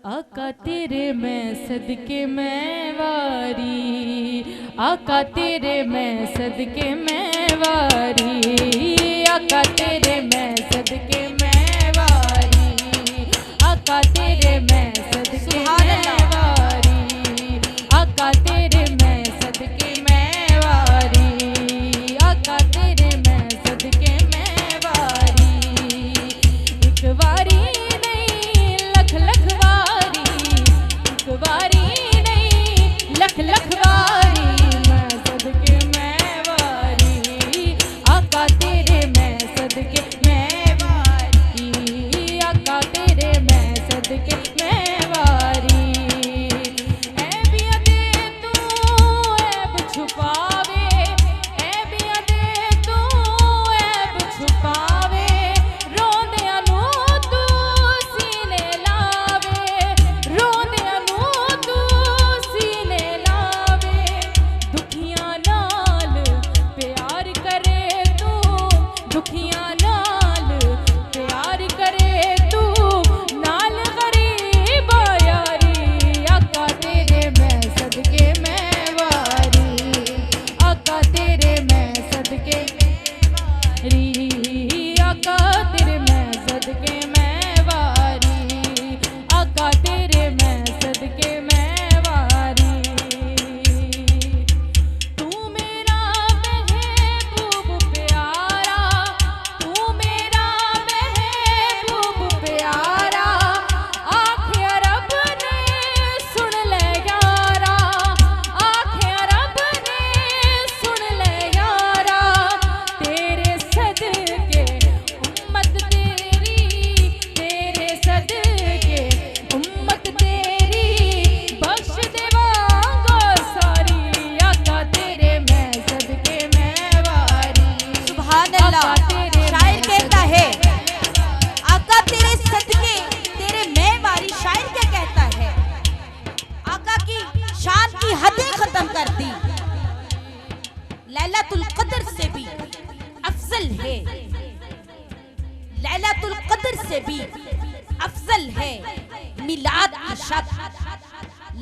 आका तेरे मैं सदके मैं वारी, आका तेरे मैं सदके मैं वारी, आका तेरे मैं सदके मैं वारी, आका तेरे मैं सदके मैं वारी, आका तेरे मैं सदके मैं वारी, आका तेरे मैं सदके मैं वारी। एक वारी नहीं लख लख वारी, एक वारी नहीं लख लख वारी, मैं सदके मैं वारी, आका तेरे मैं सदके मैं वारी, आका तेरे मैं सदके मैं वारी। ऐबियां दे तू ऐब छुपावे, ऐबियां दे तू ऐब छुपावे, रोंदियां नू तू सीने लावे, रोंदियां नू तू सीने लावे, दुखियां नाल प्यार करे तू, दुखियां नाल प्यार करे तू, नाल गरीब यारी, आका तेरे मैं सदके मैं वारी, आका तेरे मैं सदके री, आका तेरे मैं सदके मैं वारी, आका तेरे मैं सदके मैं वारी। तू मेरा महबूब प्यारा, तू मेरा महबूब प्यारा, आखे रब ने सुन ले यारा, आखे रब ने सुन ले यारा, तेरे सदके उम्मत तेरी, तेरे सदके उम्मत तेरी, बख्श देवांगा सारी, आका तेरे मैं सदके मैं वारी। सुभान अल्लाह। शायर कहता है आका तेरे सदके तेरे मैं वारी। शायर क्या कहता है? आका की शान की हदें खत्म कर दी, लैलातुल कद्र से भी अफजल है, लैलातुल कद्र से भी अफजल है मिलाद की शब,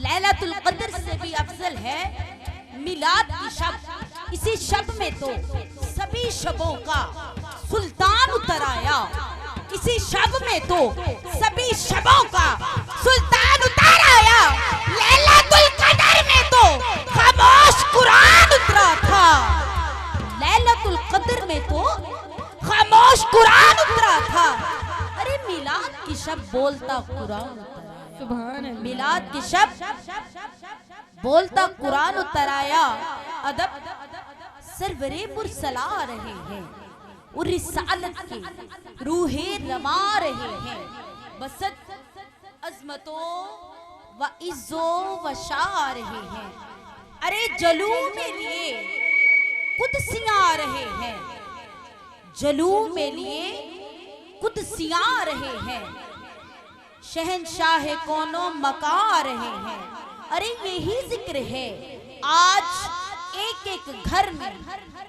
लैलातुल कद्र से भी अफजल है मिलाद की शब। इसी शब में तो सभी शबों का सुल्तान उतर आया, इसी शब में तो सभी शबों का सुल्तान उतर आया, लैलातुल कद्र में तो खामोश कुरान उतरा था, लैलातुल कद्र में तो खामोश कुरान उतरा था। अरे मिलाद की शब बोलता कुरान उतरा, सुभान अल्लाह। मिलाद की शब बोलता कुरान उतर आया, अदब सरवरे मुरसला आ रहे हैं और रिसालत के रूहे रमा रहे हैं, बसत अजमतों व इज्जो व शाह रहे हैं। अरे जलू में लिए कुदसियां आ रहे हैं, जलू में लिए कुदसियां आ रहे हैं, शहनशाह कौनो मका आ रहे हैं। अरे यही जिक्र है आज एक एक घर में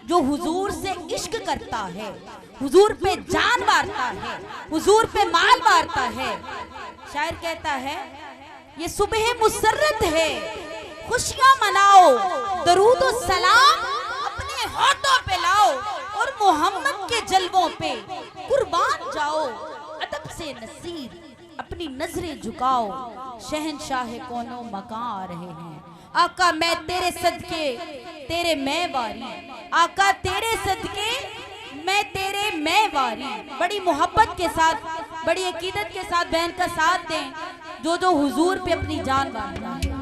जो हुजूर से इश्क करता है, हुजूर पे जान मारता है, हुजूर पे माल मारता है। शायर कहता है ये सुबह मुसर्रत है, खुशियां मनाओ, दरूद और सलाम अपने होठों पे लाओ और मोहम्मद के जलवों पे कुर्बान जाओ, अदब से नसीर अपनी नजरें झुकाओ, शहनशाह कौनो मका आ रहे हैं। आका मैं तेरे सदके तेरे मैं वारी, आका तेरे सदके मैं तेरे मैं वारी। बड़ी मोहब्बत के साथ, बड़ी अकीदत के साथ बहन का साथ दें जो जो हुजूर पे अपनी जान बांधता है।